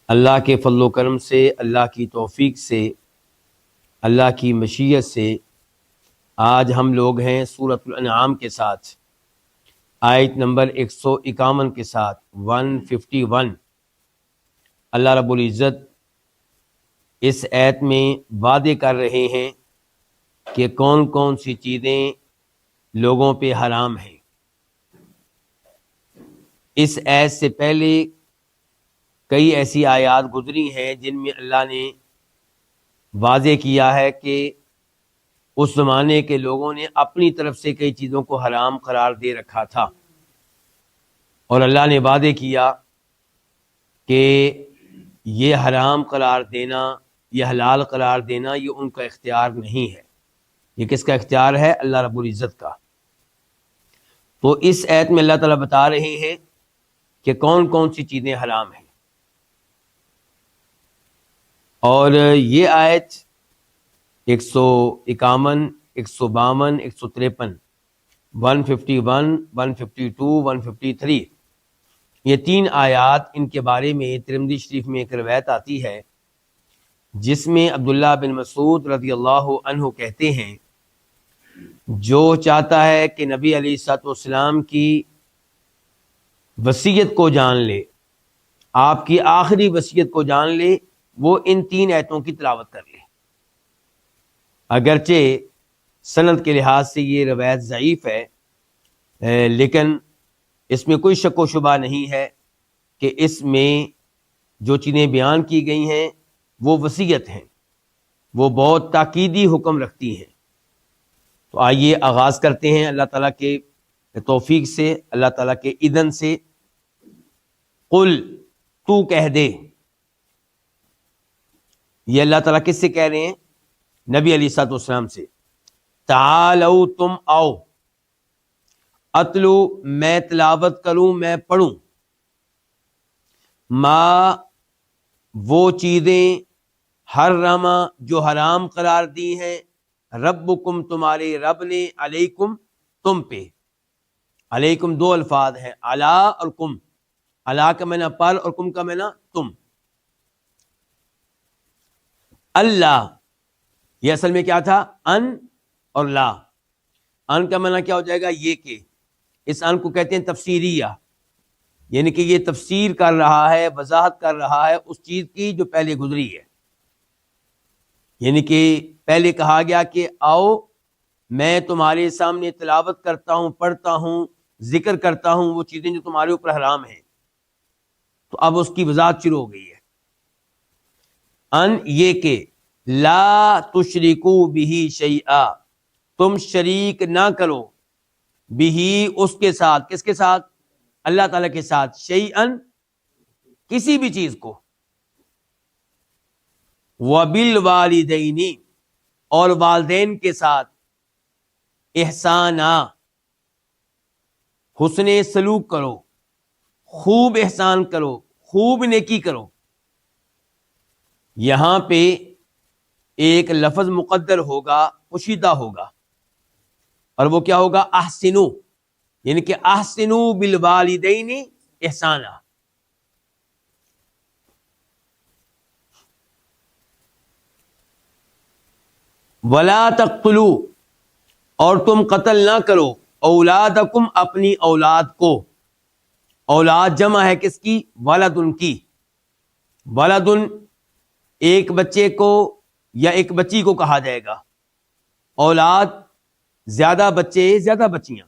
اللہ کے فضل و کرم سے، اللہ کی توفیق سے، اللہ کی مشیت سے آج ہم لوگ ہیں سورۃ الانعام کے ساتھ، آیت نمبر 151 کے ساتھ 151۔ اللہ رب العزت اس آیت میں وعدے کر رہے ہیں کہ کون کون سی چیزیں لوگوں پہ حرام ہیں۔ اس آیت سے پہلے کئی ایسی آیات گزری ہیں جن میں اللہ نے واضح کیا ہے کہ اس زمانے کے لوگوں نے اپنی طرف سے کئی چیزوں کو حرام قرار دے رکھا تھا، اور اللہ نے وعدے کیا کہ یہ حرام قرار دینا، یہ حلال قرار دینا، یہ ان کا اختیار نہیں ہے۔ یہ کس کا اختیار ہے؟ اللہ رب العزت کا۔ تو اس آیت میں اللہ تعالیٰ بتا رہے ہیں کہ کون کون سی چیزیں حرام ہیں، اور یہ آیت 151، 152، 153، 151، 152، 153، یہ تین آیات، ان کے بارے میں ترمذی شریف میں ایک روایت آتی ہے جس میں عبداللہ بن مسعود رضی اللہ عنہ کہتے ہیں، جو چاہتا ہے کہ نبی علیہ الصلوۃ والسلام کی وصیت کو جان لے، آپ کی آخری وصیت کو جان لے، وہ ان تین آیتوں کی تلاوت کر لے۔ اگرچہ سند کے لحاظ سے یہ روایت ضعیف ہے، لیکن اس میں کوئی شک و شبہ نہیں ہے کہ اس میں جو چیزیں بیان کی گئی ہیں وہ وصیت ہیں، وہ بہت تاکیدی حکم رکھتی ہیں۔ تو آئیے آغاز کرتے ہیں اللہ تعالیٰ کے توفیق سے، اللہ تعالیٰ کے اذن سے۔ قل، تو کہہ دے، یہ اللہ تعالیٰ کس سے کہہ رہے ہیں؟ نبی علیہ الصلوۃ والسلام سے۔ تعالو، تم آؤ، اتلو، میں تلاوت کروں، میں پڑھوں، ما، وہ چیزیں، حرم، جو حرام قرار دی ہیں، ربکم، تمہارے رب نے، علیکم، تم پہ۔ علیکم دو الفاظ ہیں، علا اور کم۔ علا کا معنی پر اور کم کا معنی تم۔ اللہ، یہ اصل میں کیا تھا؟ ان اور لا۔ ان کا معنی کیا ہو جائے گا؟ یہ کہ، اس ان کو کہتے ہیں تفسیریہ، یعنی کہ یہ تفسیر کر رہا ہے، وضاحت کر رہا ہے اس چیز کی جو پہلے گزری ہے۔ یعنی کہ پہلے کہا گیا کہ آؤ، میں تمہارے سامنے تلاوت کرتا ہوں، پڑھتا ہوں، ذکر کرتا ہوں وہ چیزیں جو تمہارے اوپر حرام ہیں، تو اب اس کی وضاحت شروع ہو گئی ہے۔ ان، یہ کہ، لا تشرکو بہ شیئا، تم شریک نہ کرو، بہ، اس کے ساتھ، کس کے ساتھ؟ اللہ تعالیٰ کے ساتھ، شیئن، کسی بھی چیز کو، وبالوالدین، اور والدین کے ساتھ، احسانا، حسن سلوک کرو، خوب احسان کرو، خوب نیکی کرو۔ یہاں پہ ایک لفظ مقدر ہوگا، پوشیدہ ہوگا، اور وہ کیا ہوگا؟ احسنو، یعنی کہ احسنو بالوالدین احسانا۔ ولا تقتلوا، اور تم قتل نہ کرو، اولادکم، اپنی اولاد کو۔ اولاد جمع ہے کس کی؟ ولدن کی۔ ولدن ایک بچے کو یا ایک بچی کو کہا جائے گا، اولاد زیادہ بچے، زیادہ بچیاں۔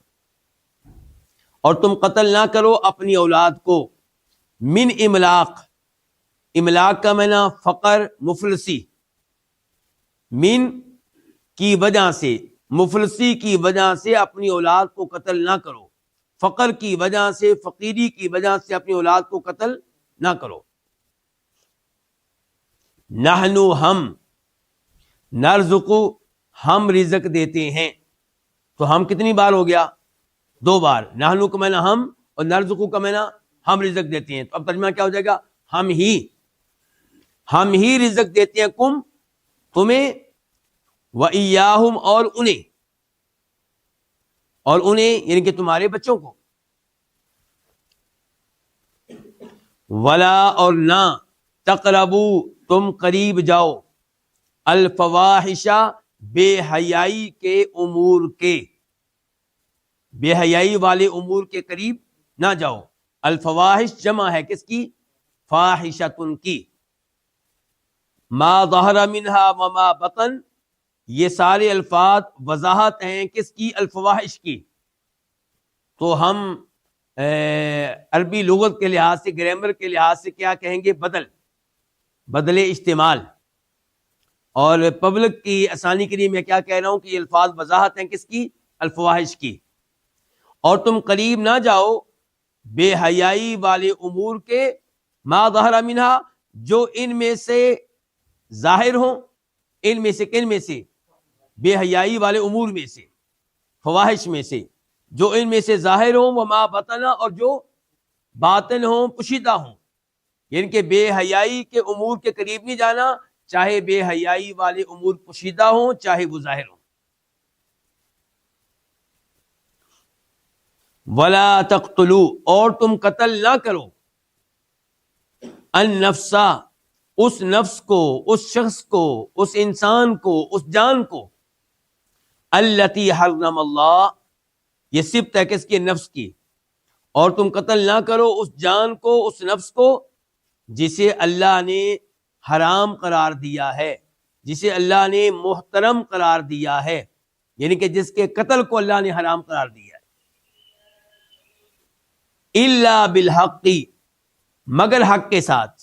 اور تم قتل نہ کرو اپنی اولاد کو، من املاق، املاق کا معنی فقر، مفلسی، من کی وجہ سے، مفلسی کی وجہ سے اپنی اولاد کو قتل نہ کرو، فقر کی وجہ سے، فقیری کی وجہ سے اپنی اولاد کو قتل نہ کرو۔ نحنو، ہم، نرزقو، ہم رزق دیتے ہیں۔ تو ہم کتنی بار ہو گیا؟ دو بار۔ نحنو کا معنی ہم، اور نرزقو کا معنی ہم رزق دیتے ہیں۔ تو اب ترجمہ کیا ہو جائے گا؟ ہم ہی رزق دیتے ہیں، کم، تمہیں، وَإِيَّاهُمْ، اور انہیں یعنی کہ تمہارے بچوں کو۔ ولا، اور نہ، تقربو تم قریب جاؤ، الفواحش بے حیائی کے امور کے، بے حیائی والے امور کے قریب نہ جاؤ۔ الفواحش جمع ہے کس کی؟ فاحشتن کی۔ ما ظہر منہا وما بطن، یہ سارے الفاظ وضاحت ہیں کس کی؟ الفواحش کی۔ تو ہم عربی لغت کے لحاظ سے، گرامر کے لحاظ سے کیا کہیں گے؟ بدل استعمال۔ اور پبلک کی آسانی کے لیے میں کیا کہہ رہا ہوں کہ یہ الفاظ وضاحت ہیں کس کی؟ الفواحش کی۔ اور تم قریب نہ جاؤ بے حیائی والے امور کے، ما ظہر منہا، جو ان میں سے ظاہر ہوں، ان میں سے، کن میں سے؟ بے حیائی والے امور میں سے، فواحش میں سے، جو ان میں سے ظاہر ہوں، وما بطن، اور جو باطن ہوں، پوشیدہ ہوں۔ یعنی کہ بے حیائی کے امور کے قریب نہیں جانا، چاہے بے حیائی والے امور پوشیدہ ہوں، چاہے وہ ظاہر ہوں۔ ولا تقتلوا، اور تم قتل نہ کرو، النفس، اس نفس کو، اس شخص کو، اس انسان کو، اس جان کو، التی حرم اللہ، یہ صفت ہے کس کی؟ نفس کی۔ اور تم قتل نہ کرو اس جان کو، اس نفس کو جسے اللہ نے حرام قرار دیا ہے، جسے اللہ نے محترم قرار دیا ہے، یعنی کہ جس کے قتل کو اللہ نے حرام قرار دیا ہے۔ الا بالحق، مگر حق کے ساتھ۔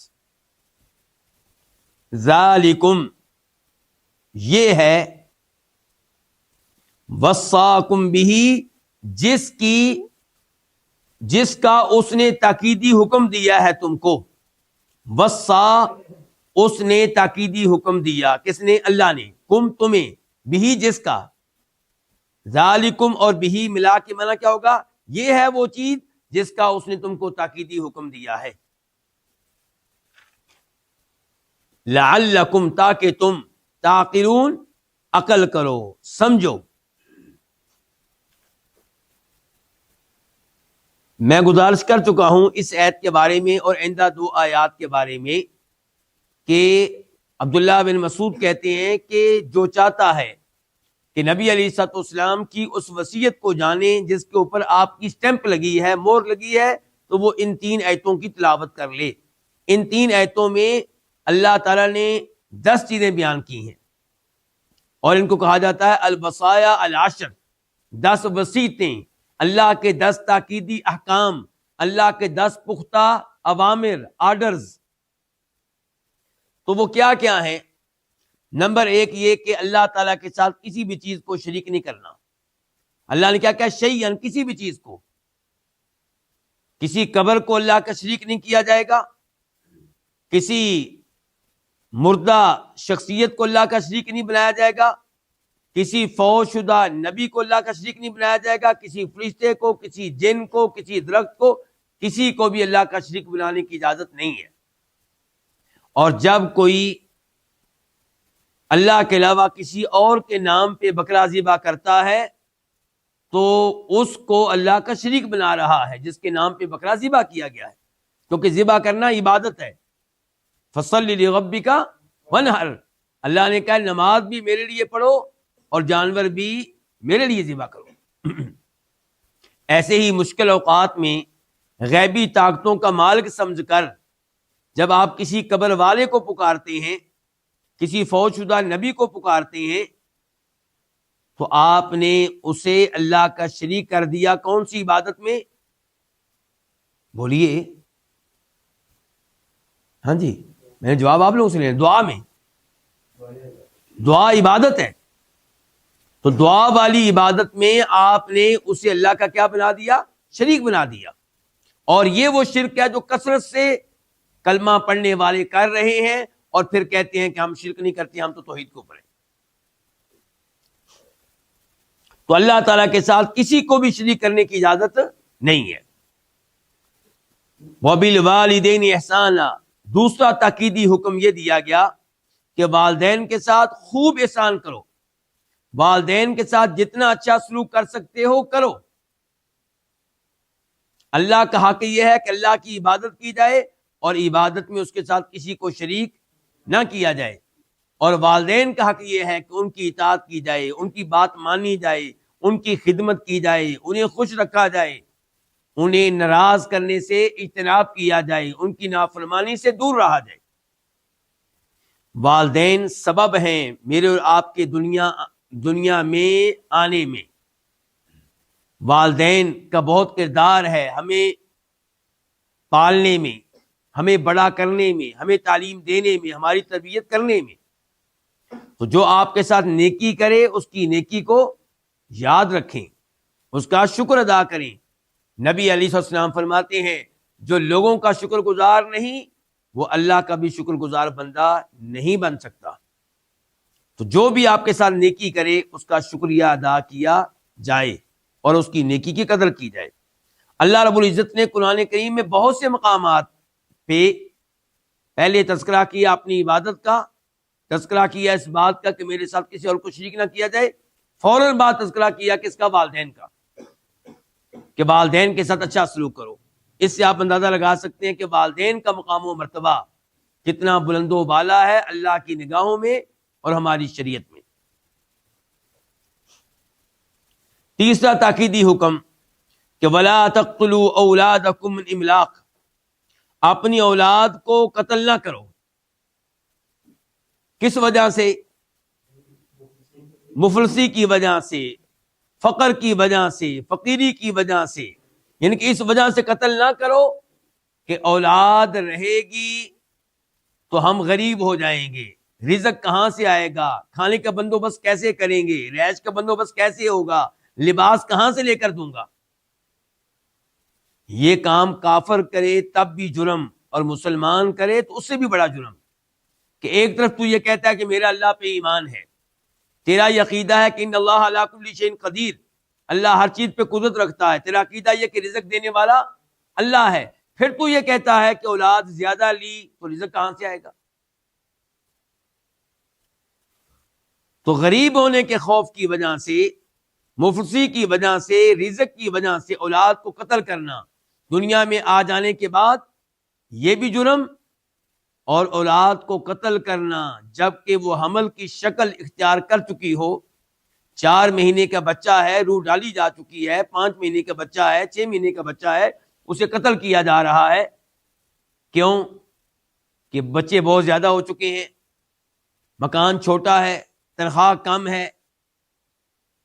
ذالکم، یہ ہے، وصاکم بھی، جس کا اس نے تاکیدی حکم دیا ہے تم کو۔ وصا، اس نے تاکیدی حکم دیا، کس نے؟ اللہ نے، کم، تمہیں، بھی، جس کا۔ ذالکم اور بھی ملا کے معنی کیا ہوگا؟ یہ ہے وہ چیز جس کا اس نے تم کو تاکیدی حکم دیا ہے۔ لعلکم، تاکہ تم، تعقلون، عقل کرو، سمجھو۔ میں گزارش کر چکا ہوں اس آیت کے بارے میں اور آئندہ 2 آیات کے بارے میں کہ عبداللہ بن مسعود کہتے ہیں کہ جو چاہتا ہے کہ نبی علیہ الصلوۃ والسلام کی اس وصیت کو جانے جس کے اوپر آپ کی سٹیمپ لگی ہے، مہر لگی ہے، تو وہ ان 3 آیتوں کی تلاوت کر لے۔ ان 3 آیتوں میں اللہ تعالیٰ نے 10 چیزیں بیان کی ہیں، اور ان کو کہا جاتا ہے الوصایا العشر، 10 وصیتیں، اللہ کے 10 تاکیدی احکام، اللہ کے 10 پختہ اوامر، آرڈرز۔ تو وہ کیا کیا ہیں؟ نمبر 1 یہ کہ اللہ تعالیٰ کے ساتھ کسی بھی چیز کو شریک نہیں کرنا۔ اللہ نے کیا کہا؟ شیئن، کسی بھی چیز کو، کسی قبر کو اللہ کا شریک نہیں کیا جائے گا، کسی مردہ شخصیت کو اللہ کا شریک نہیں بنایا جائے گا، کسی فوت شدہ نبی کو اللہ کا شریک نہیں بنایا جائے گا، کسی فرشتے کو، کسی جن کو، کسی درخت کو، کسی کو بھی اللہ کا شریک بنانے کی اجازت نہیں ہے۔ اور جب کوئی اللہ کے علاوہ کسی اور کے نام پہ بکرا ذبح کرتا ہے تو اس کو اللہ کا شریک بنا رہا ہے، جس کے نام پہ بکرا ذبح کیا گیا ہے، کیونکہ ذبح کرنا عبادت ہے۔ فصلی لربک وانحر، اللہ نے کہا نماز بھی میرے لیے پڑھو اور جانور بھی میرے لیے ذبح کرو۔ ایسے ہی مشکل اوقات میں غیبی طاقتوں کا مالک سمجھ کر جب آپ کسی قبر والے کو پکارتے ہیں، کسی فوت شدہ نبی کو پکارتے ہیں، تو آپ نے اسے اللہ کا شریک کر دیا۔ کون سی عبادت میں؟ بولیے۔ ہاں جی، میں نے جواب آپ لوگوں سے لیا، دعا میں۔ دعا عبادت ہے، تو دعا والی عبادت میں آپ نے اسے اللہ کا کیا بنا دیا؟ شریک بنا دیا۔ اور یہ وہ شرک ہے جو کثرت سے کلمہ پڑھنے والے کر رہے ہیں اور پھر کہتے ہیں کہ ہم شرک نہیں کرتے، ہم تو توحید کے اوپر ہیں۔ تو اللہ تعالیٰ کے ساتھ کسی کو بھی شریک کرنے کی اجازت نہیں ہے۔ وَبِالْوَالِدَيْنِ إِحْسَانًا، دوسرا تاکیدی حکم یہ دیا گیا کہ والدین کے ساتھ خوب احسان کرو، والدین کے ساتھ جتنا اچھا سلوک کر سکتے ہو کرو۔ اللہ کا حق یہ ہے کہ اللہ کی عبادت کی جائے، اور عبادت میں اس کے ساتھ کسی کو شریک نہ کیا جائے۔ اور والدین کا حق یہ ہے کہ ان کی اطاعت کی جائے، ان کی بات مانی جائے، ان کی خدمت کی جائے، انہیں خوش رکھا جائے، انہیں ناراض کرنے سے اجتناب کیا جائے، ان کی نافرمانی سے دور رہا جائے۔ والدین سبب ہیں میرے اور آپ کے دنیا میں آنے میں۔ والدین کا بہت کردار ہے ہمیں پالنے میں، ہمیں بڑا کرنے میں، ہمیں تعلیم دینے میں، ہماری تربیت کرنے میں۔ تو جو آپ کے ساتھ نیکی کرے اس کی نیکی کو یاد رکھیں، اس کا شکر ادا کریں۔ نبی علیہ السلام فرماتے ہیں جو لوگوں کا شکر گزار نہیں وہ اللہ کا بھی شکر گزار بندہ نہیں بن سکتا۔ تو جو بھی آپ کے ساتھ نیکی کرے اس کا شکریہ ادا کیا جائے اور اس کی نیکی کی قدر کی جائے۔ اللہ رب العزت نے قرآن کریم میں بہت سے مقامات پہ پہلے تذکرہ کیا اپنی عبادت کا، تذکرہ کیا اس بات کا کہ میرے ساتھ کسی اور کو شریک نہ کیا جائے، فوراً بعد تذکرہ کیا کس کا؟ والدین کا، کہ والدین کے ساتھ اچھا سلوک کرو۔ اس سے آپ اندازہ لگا سکتے ہیں کہ والدین کا مقام و مرتبہ کتنا بلند و بالا ہے اللہ کی نگاہوں میں اور ہماری شریعت میں۔ تیسرا تاکیدی حکم کہ وَلَا تَقْتُلُوا أَوْلَادَكُمْ مِنْ إِمْلَاقٍ، اپنی اولاد کو قتل نہ کرو۔ کس وجہ سے؟ مفلسی کی وجہ سے، فقر کی وجہ سے، فقیری کی وجہ سے، یعنی کہ اس وجہ سے قتل نہ کرو کہ اولاد رہے گی تو ہم غریب ہو جائیں گے، رزق کہاں سے آئے گا، کھانے کا بندوبست کیسے کریں گے، رہائش کا بندوبست کیسے ہوگا، لباس کہاں سے لے کر دوں گا۔ یہ کام کافر کرے تب بھی جرم، اور مسلمان کرے تو اس سے بھی بڑا جرم، کہ ایک طرف تو یہ کہتا ہے کہ میرا اللہ پہ ایمان ہے، تیرا یہ عقیدہ ہے کہ ان اللہ علی کل شیء قدیر، اللہ ہر چیز پہ قدرت رکھتا ہے، تیرا عقیدہ یہ کہ رزق دینے والا اللہ ہے، پھر تو یہ کہتا ہے کہ اولاد زیادہ لی تو رزق کہاں سے آئے گا۔ تو غریب ہونے کے خوف کی وجہ سے، مفلسی کی وجہ سے، رزق کی وجہ سے اولاد کو قتل کرنا، دنیا میں آ جانے کے بعد یہ بھی جرم، اور اولاد کو قتل کرنا جبکہ وہ حمل کی شکل اختیار کر چکی ہو، 4 مہینے کا بچہ ہے، روح ڈالی جا چکی ہے، 5 مہینے کا بچہ ہے، 6 مہینے کا بچہ ہے، اسے قتل کیا جا رہا ہے۔ کیوں؟ کہ بچے بہت زیادہ ہو چکے ہیں، مکان چھوٹا ہے، تنخواہ کم ہے،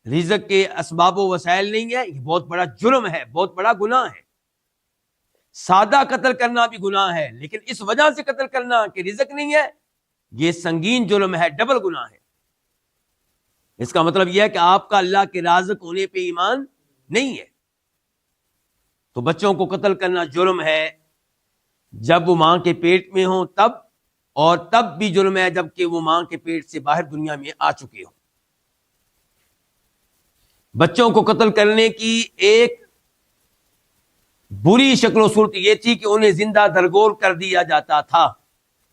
رزق کے اسباب و وسائل نہیں ہے۔ یہ بہت بڑا جرم ہے، بہت بڑا گناہ ہے۔ سادہ قتل کرنا بھی گناہ ہے، لیکن اس وجہ سے قتل کرنا کہ رزق نہیں ہے، یہ سنگین جرم ہے، ڈبل گناہ ہے۔ اس کا مطلب یہ ہے کہ آپ کا اللہ کے رازق ہونے پہ ایمان نہیں ہے۔ تو بچوں کو قتل کرنا جرم ہے جب وہ ماں کے پیٹ میں ہوں تب، اور تب بھی جرم ہے جبکہ وہ ماں کے پیٹ سے باہر دنیا میں آ چکے ہوں۔ بچوں کو قتل کرنے کی ایک بری شکل و صورت یہ تھی کہ انہیں زندہ درگور کر دیا جاتا تھا۔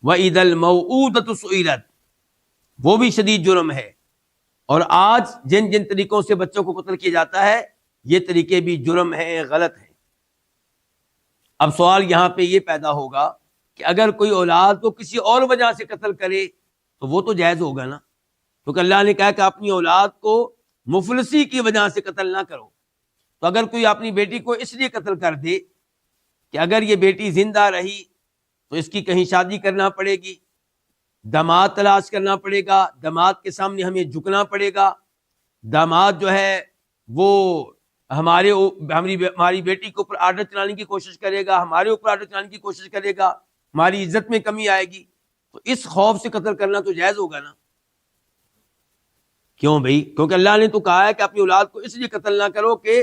وَإِذَا الْمَوْءُودَةُ سُئِلَتْ، وہ بھی شدید جرم ہے۔ اور آج جن جن طریقوں سے بچوں کو قتل کیا جاتا ہے یہ طریقے بھی جرم ہیں، غلط ہیں۔ اب سوال یہاں پہ یہ پیدا ہوگا کہ اگر کوئی اولاد کو کسی اور وجہ سے قتل کرے تو وہ تو جائز ہوگا نا، کیونکہ اللہ نے کہا کہ اپنی اولاد کو مفلسی کی وجہ سے قتل نہ کرو۔ تو اگر کوئی اپنی بیٹی کو اس لیے قتل کر دے کہ اگر یہ بیٹی زندہ رہی تو اس کی کہیں شادی کرنا پڑے گی، داماد تلاش کرنا پڑے گا، داماد کے سامنے ہمیں جھکنا پڑے گا، داماد جو ہے وہ ہماری بیٹی کے اوپر آرڈر چلانے کی کوشش کرے گا، ہمارے اوپر آرڈر چلانے کی کوشش کرے گا، ہماری عزت میں کمی آئے گی، تو اس خوف سے قتل کرنا تو جائز ہوگا نا۔ کیوں بھائی؟ کیونکہ اللہ نے تو کہا ہے کہ اپنی اولاد کو اس لیے قتل نہ کرو کہ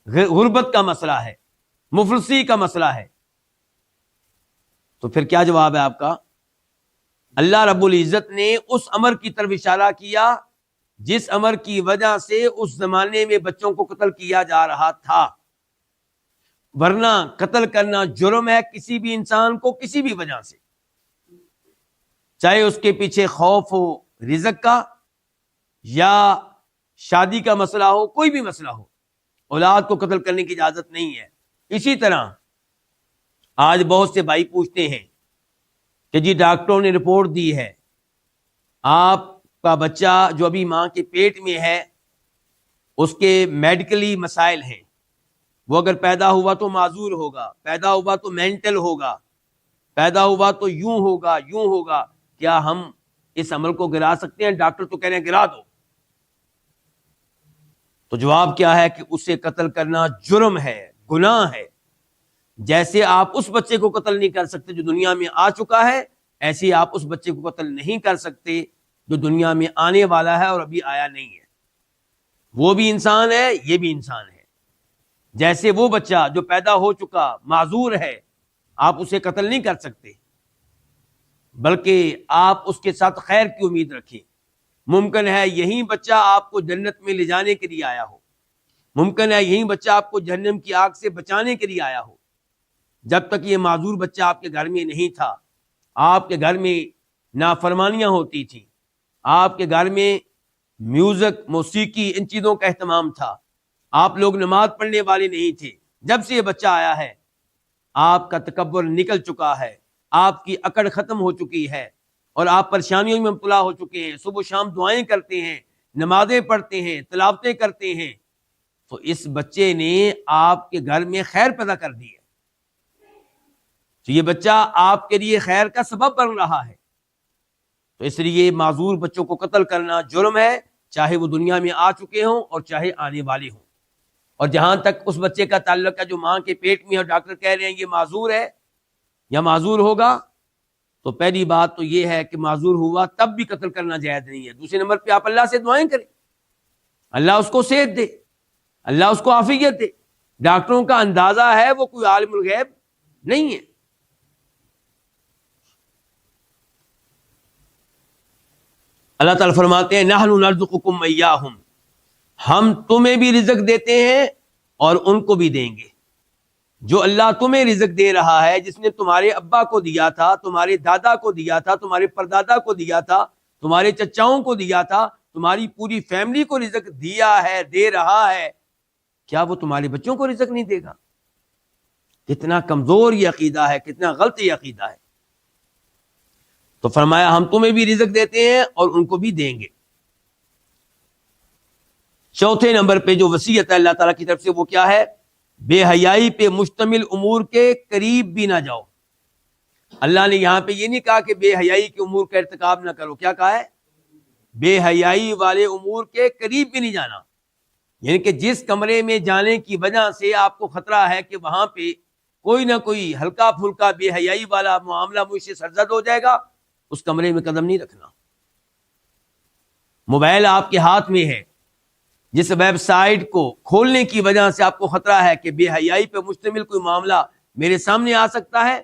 غربت کا مسئلہ ہے، مفلسی کا مسئلہ ہے۔ تو پھر کیا جواب ہے آپ کا؟ اللہ رب العزت نے اس امر کی طرف اشارہ کیا جس امر کی وجہ سے اس زمانے میں بچوں کو قتل کیا جا رہا تھا، ورنہ قتل کرنا جرم ہے کسی بھی انسان کو کسی بھی وجہ سے، چاہے اس کے پیچھے خوف ہو رزق کا یا شادی کا مسئلہ ہو، کوئی بھی مسئلہ ہو، اولاد کو قتل کرنے کی اجازت نہیں ہے۔ اسی طرح آج بہت سے بھائی پوچھتے ہیں کہ جی ڈاکٹروں نے رپورٹ دی ہے آپ کا بچہ جو ابھی ماں کے پیٹ میں ہے اس کے میڈیکلی مسائل ہیں، وہ اگر پیدا ہوا تو معذور ہوگا، پیدا ہوا تو مینٹل ہوگا، پیدا ہوا تو یوں ہوگا، کیا ہم اس عمل کو گرا سکتے ہیں؟ ڈاکٹر تو کہہ رہے ہیں گرا دو۔ تو جواب کیا ہے کہ اسے قتل کرنا جرم ہے، گناہ ہے۔ جیسے آپ اس بچے کو قتل نہیں کر سکتے جو دنیا میں آ چکا ہے، ایسے ہی آپ اس بچے کو قتل نہیں کر سکتے جو دنیا میں آنے والا ہے اور ابھی آیا نہیں ہے۔ وہ بھی انسان ہے، یہ بھی انسان ہے۔ جیسے وہ بچہ جو پیدا ہو چکا معذور ہے، آپ اسے قتل نہیں کر سکتے، بلکہ آپ اس کے ساتھ خیر کی امید رکھیں۔ ممکن ہے یہی بچہ آپ کو جنت میں لے جانے کے لیے آیا ہو، ممکن ہے یہی بچہ آپ کو جہنم کی آگ سے بچانے کے لیے آیا ہو۔ جب تک یہ معذور بچہ آپ کے گھر میں نہیں تھا، آپ کے گھر میں نافرمانیاں ہوتی تھیں، آپ کے گھر میں میوزک، موسیقی، ان چیزوں کا اہتمام تھا، آپ لوگ نماز پڑھنے والے نہیں تھے۔ جب سے یہ بچہ آیا ہے آپ کا تکبر نکل چکا ہے، آپ کی اکڑ ختم ہو چکی ہے اور آپ پریشانیوں میں مبتلا ہو چکے ہیں۔ صبح و شام دعائیں کرتے ہیں، نمازیں پڑھتے ہیں، تلاوتیں کرتے ہیں، تو اس بچے نے آپ کے گھر میں خیر پیدا کر دی ہے۔ تو یہ بچہ آپ کے لیے خیر کا سبب بن رہا ہے۔ تو اس لیے معذور بچوں کو قتل کرنا جرم ہے، چاہے وہ دنیا میں آ چکے ہوں اور چاہے آنے والے ہوں۔ اور جہاں تک اس بچے کا تعلق ہے جو ماں کے پیٹ میں اور ڈاکٹر کہہ رہے ہیں یہ معذور ہے یا معذور ہوگا، تو پہلی بات تو یہ ہے کہ معذور ہوا تب بھی قتل کرنا جائز نہیں ہے۔ دوسرے نمبر پہ آپ اللہ سے دعائیں کریں، اللہ اس کو صحت دے، اللہ اس کو عافیت دے۔ ڈاکٹروں کا اندازہ ہے، وہ کوئی عالم الغیب نہیں ہے۔ اللہ تعالیٰ فرماتے ہیں نحن نرزقکم ایاہم، ہم تمہیں بھی رزق دیتے ہیں اور ان کو بھی دیں گے۔ جو اللہ تمہیں رزق دے رہا ہے، جس نے تمہارے ابا کو دیا تھا، تمہارے دادا کو دیا تھا، تمہارے پردادا کو دیا تھا، تمہارے چچاؤں کو دیا تھا، تمہاری پوری فیملی کو رزق دیا ہے، دے رہا ہے، کیا وہ تمہارے بچوں کو رزق نہیں دے گا؟ کتنا کمزور یہ عقیدہ ہے، کتنا غلط یہ عقیدہ ہے۔ تو فرمایا ہم تمہیں بھی رزق دیتے ہیں اور ان کو بھی دیں گے۔ چوتھے نمبر پہ جو وصیت ہے اللہ تعالیٰ کی طرف سے وہ کیا ہے؟ بے حیائی پہ مشتمل امور کے قریب بھی نہ جاؤ۔ اللہ نے یہاں پہ یہ نہیں کہا کہ بے حیائی کے امور کا ارتکاب نہ کرو، کیا کہا ہے؟ بے حیائی والے امور کے قریب بھی نہیں جانا، یعنی کہ جس کمرے میں جانے کی وجہ سے آپ کو خطرہ ہے کہ وہاں پہ کوئی نہ کوئی ہلکا پھلکا بے حیائی والا معاملہ مجھ سے سرزد ہو جائے گا، اس کمرے میں قدم نہیں رکھنا۔ موبائل آپ کے ہاتھ میں ہے، جس ویب سائٹ کو کھولنے کی وجہ سے آپ کو خطرہ ہے کہ بے حیائی پہ مشتمل کوئی معاملہ میرے سامنے آ سکتا ہے،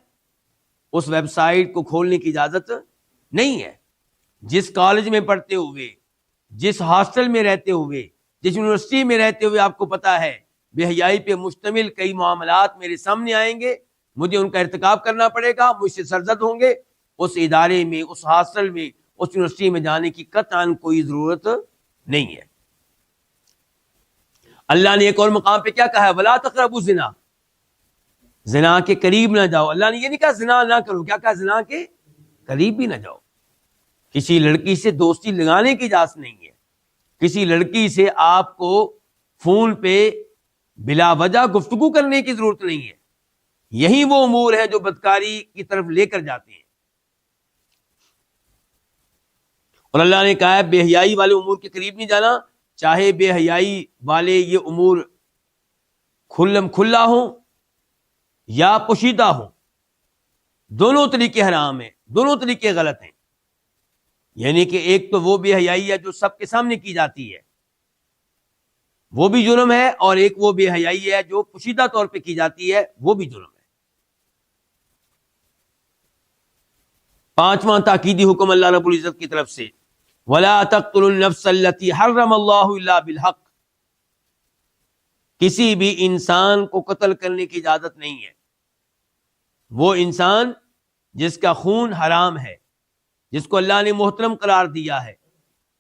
اس ویب سائٹ کو کھولنے کی اجازت نہیں ہے۔ جس کالج میں پڑھتے ہوئے، جس ہاسٹل میں رہتے ہوئے، جس یونیورسٹی میں رہتے ہوئے آپ کو پتا ہے بے حیائی پہ مشتمل کئی معاملات میرے سامنے آئیں گے، مجھے ان کا ارتکاب کرنا پڑے گا، مجھ سے سرزد ہوں گے، اس ادارے میں، اس ہاسٹل میں، اس یونیورسٹی میں جانے کی قطعاً کوئی ضرورت نہیں ہے۔ اللہ نے ایک اور مقام پہ کیا کہا ہے؟ وَلَا تَقْرَبُوا الزِّنَا، زنا کے قریب نہ جاؤ۔ اللہ نے یہ نہیں کہا زنا نہ کرو، کیا کہا؟ زنا کے قریب بھی نہ جاؤ۔ کسی لڑکی سے دوستی لگانے کی اجازت نہیں ہے، کسی لڑکی سے آپ کو فون پہ بلا وجہ گفتگو کرنے کی ضرورت نہیں ہے۔ یہی وہ امور ہیں جو بدکاری کی طرف لے کر جاتے ہیں۔ اور اللہ نے کہا ہے بے حیائی والے امور کے قریب نہیں جانا، چاہے بے حیائی والے یہ امور کھلم کھلا ہوں یا پوشیدہ ہوں، دونوں طریقے حرام ہیں، دونوں طریقے غلط ہیں۔ یعنی کہ ایک تو وہ بے حیائی ہے جو سب کے سامنے کی جاتی ہے، وہ بھی جرم ہے، اور ایک وہ بے حیائی ہے جو پوشیدہ طور پہ کی جاتی ہے، وہ بھی جرم ہے۔ پانچواں تاکیدی حکم اللہ رب العزت کی طرف سے، وَلَا تَقْتُلُوا النَّفْسَ الَّتِي حَرَّمَ اللَّهُ إِلَّا بِالْحَقِّ، کسی بھی انسان کو قتل کرنے کی اجازت نہیں ہے۔ وہ انسان جس کا خون حرام ہے، جس کو اللہ نے محترم قرار دیا ہے،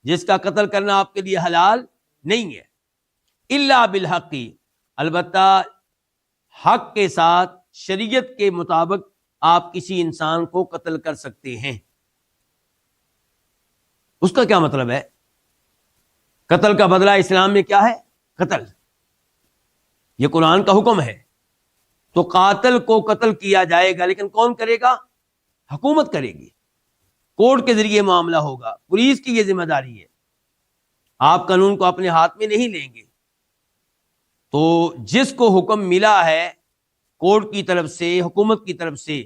جس کا قتل کرنا آپ کے لیے حلال نہیں ہے، الا بالحق، البتہ حق کے ساتھ، شریعت کے مطابق آپ کسی انسان کو قتل کر سکتے ہیں۔ اس کا کیا مطلب ہے؟ قتل کا بدلہ اسلام میں کیا ہے؟ قتل۔ یہ قرآن کا حکم ہے، تو قاتل کو قتل کیا جائے گا، لیکن کون کرے گا؟ حکومت کرے گی، کورٹ کے ذریعے معاملہ ہوگا، پولیس کی یہ ذمہ داری ہے، آپ قانون کو اپنے ہاتھ میں نہیں لیں گے۔ تو جس کو حکم ملا ہے کورٹ کی طرف سے، حکومت کی طرف سے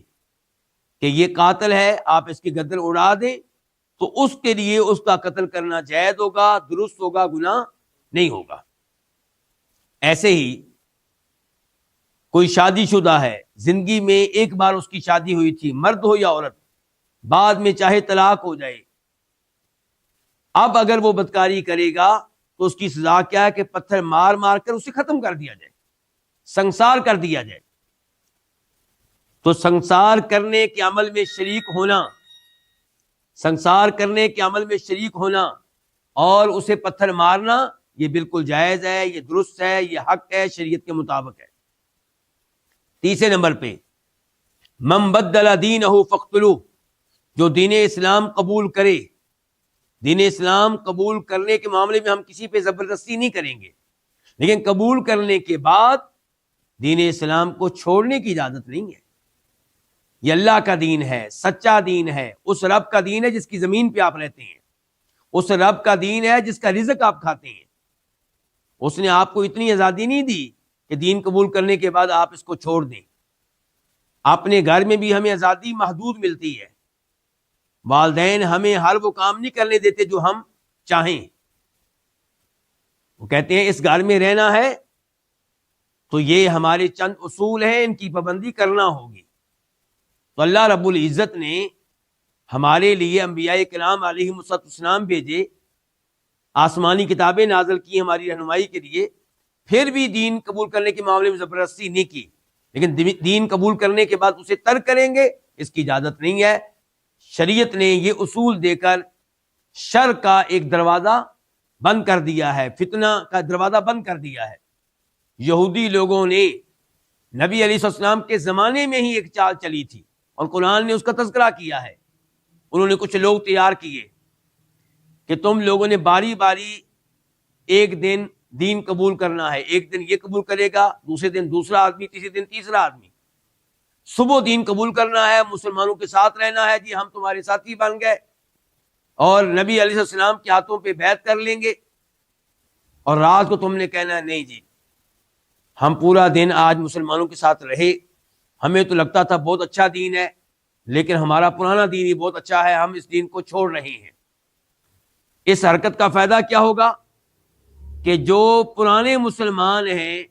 کہ یہ قاتل ہے، آپ اس کی گردن اڑا دیں، تو اس کے لیے اس کا قتل کرنا جائز ہوگا، درست ہوگا، گناہ نہیں ہوگا۔ ایسے ہی کوئی شادی شدہ ہے، زندگی میں ایک بار اس کی شادی ہوئی تھی، مرد ہو یا عورت، بعد میں چاہے طلاق ہو جائے، اب اگر وہ بدکاری کرے گا تو اس کی سزا کیا ہے کہ پتھر مار مار کر اسے ختم کر دیا جائے، سنسار کر دیا جائے۔ تو سنسار کرنے کے عمل میں شریک ہونا، سنسار کرنے کے عمل میں شریک ہونا اور اسے پتھر مارنا، یہ بالکل جائز ہے، یہ درست ہے، یہ حق ہے، شریعت کے مطابق ہے۔ تیسرے نمبر پہ من بدل دینہ فاقتلوہ، جو دین اسلام قبول کرے، دین اسلام قبول کرنے کے معاملے میں ہم کسی پہ زبردستی نہیں کریں گے، لیکن قبول کرنے کے بعد دین اسلام کو چھوڑنے کی اجازت نہیں ہے۔ یہ اللہ کا دین ہے، سچا دین ہے، اس رب کا دین ہے جس کی زمین پہ آپ رہتے ہیں، اس رب کا دین ہے جس کا رزق آپ کھاتے ہیں۔ اس نے آپ کو اتنی آزادی نہیں دی کہ دین قبول کرنے کے بعد آپ اس کو چھوڑ دیں۔ اپنے گھر میں بھی ہمیں آزادی محدود ملتی ہے، والدین ہمیں ہر وہ کام نہیں کرنے دیتے جو ہم چاہیں۔ وہ کہتے ہیں اس گھر میں رہنا ہے تو یہ ہمارے چند اصول ہیں، ان کی پابندی کرنا ہوگی۔ تو اللہ رب العزت نے ہمارے لیے انبیاء کرام علیہ السلام بھیجے، آسمانی کتابیں نازل کی ہماری رہنمائی کے لیے، پھر بھی دین قبول کرنے کے معاملے میں زبردستی نہیں کی، لیکن دین قبول کرنے کے بعد اسے ترک کریں گے، اس کی اجازت نہیں ہے۔ شریعت نے یہ اصول دے کر شر کا ایک دروازہ بند کر دیا ہے، فتنہ کا دروازہ بند کر دیا ہے۔ یہودی لوگوں نے نبی علیہ السلام کے زمانے میں ہی ایک چال چلی تھی، اور قرآن نے اس کا تذکرہ کیا ہے۔ انہوں نے کچھ لوگ تیار کیے کہ تم لوگوں نے باری باری ایک دن دین قبول کرنا ہے، ایک دن یہ قبول کرے گا، دوسرے دن دوسرا آدمی، تیسرے دن تیسرا آدمی، صبح دین قبول کرنا ہے، مسلمانوں کے ساتھ رہنا ہے، جی ہم تمہارے ساتھی بن گئے، اور نبی علیہ السلام کے ہاتھوں پہ بیعت کر لیں گے، اور رات کو تم نے کہنا ہے نہیں جی ہم پورا دن آج مسلمانوں کے ساتھ رہے، ہمیں تو لگتا تھا بہت اچھا دین ہے، لیکن ہمارا پرانا دین ہی بہت اچھا ہے، ہم اس دین کو چھوڑ رہے ہیں۔ اس حرکت کا فائدہ کیا ہوگا کہ جو پرانے مسلمان ہیں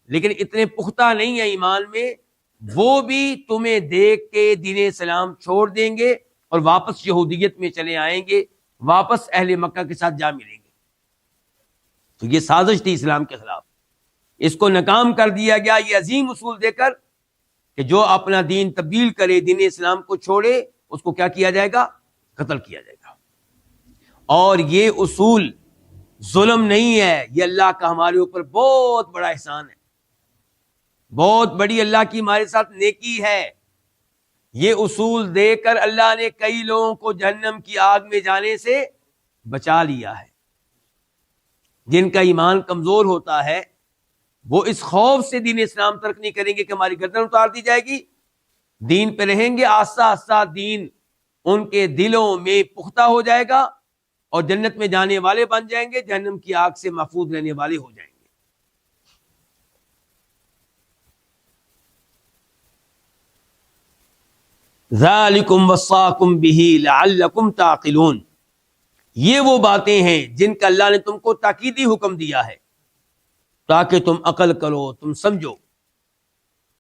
لیکن اتنے پختہ نہیں ہیں ایمان میں، وہ بھی تمہیں دیکھ کے دین اسلام چھوڑ دیں گے اور واپس یہودیت میں چلے آئیں گے، واپس اہل مکہ کے ساتھ جا ملیں گے۔ تو یہ سازش تھی اسلام کے خلاف، اس کو ناکام کر دیا گیا یہ عظیم اصول دے کر کہ جو اپنا دین تبدیل کرے، دین اسلام کو چھوڑے، اس کو کیا کیا جائے گا؟ قتل کیا جائے گا۔ اور یہ اصول ظلم نہیں ہے، یہ اللہ کا ہمارے اوپر بہت بڑا احسان ہے، بہت بڑی اللہ کی ہمارے ساتھ نیکی ہے۔ یہ اصول دے کر اللہ نے کئی لوگوں کو جہنم کی آگ میں جانے سے بچا لیا ہے۔ جن کا ایمان کمزور ہوتا ہے وہ اس خوف سے دین اسلام ترک نہیں کریں گے کہ ہماری گردن اتار دی جائے گی، دین پہ رہیں گے، آہستہ آہستہ دین ان کے دلوں میں پختہ ہو جائے گا اور جنت میں جانے والے بن جائیں گے، جہنم کی آگ سے محفوظ رہنے والے ہو جائیں گے۔ ذالکم وصاکم بہ لعلکم تعقلون، یہ وہ باتیں ہیں جن کا اللہ نے تم کو تاکیدی حکم دیا ہے تاکہ تم عقل کرو، تم سمجھو۔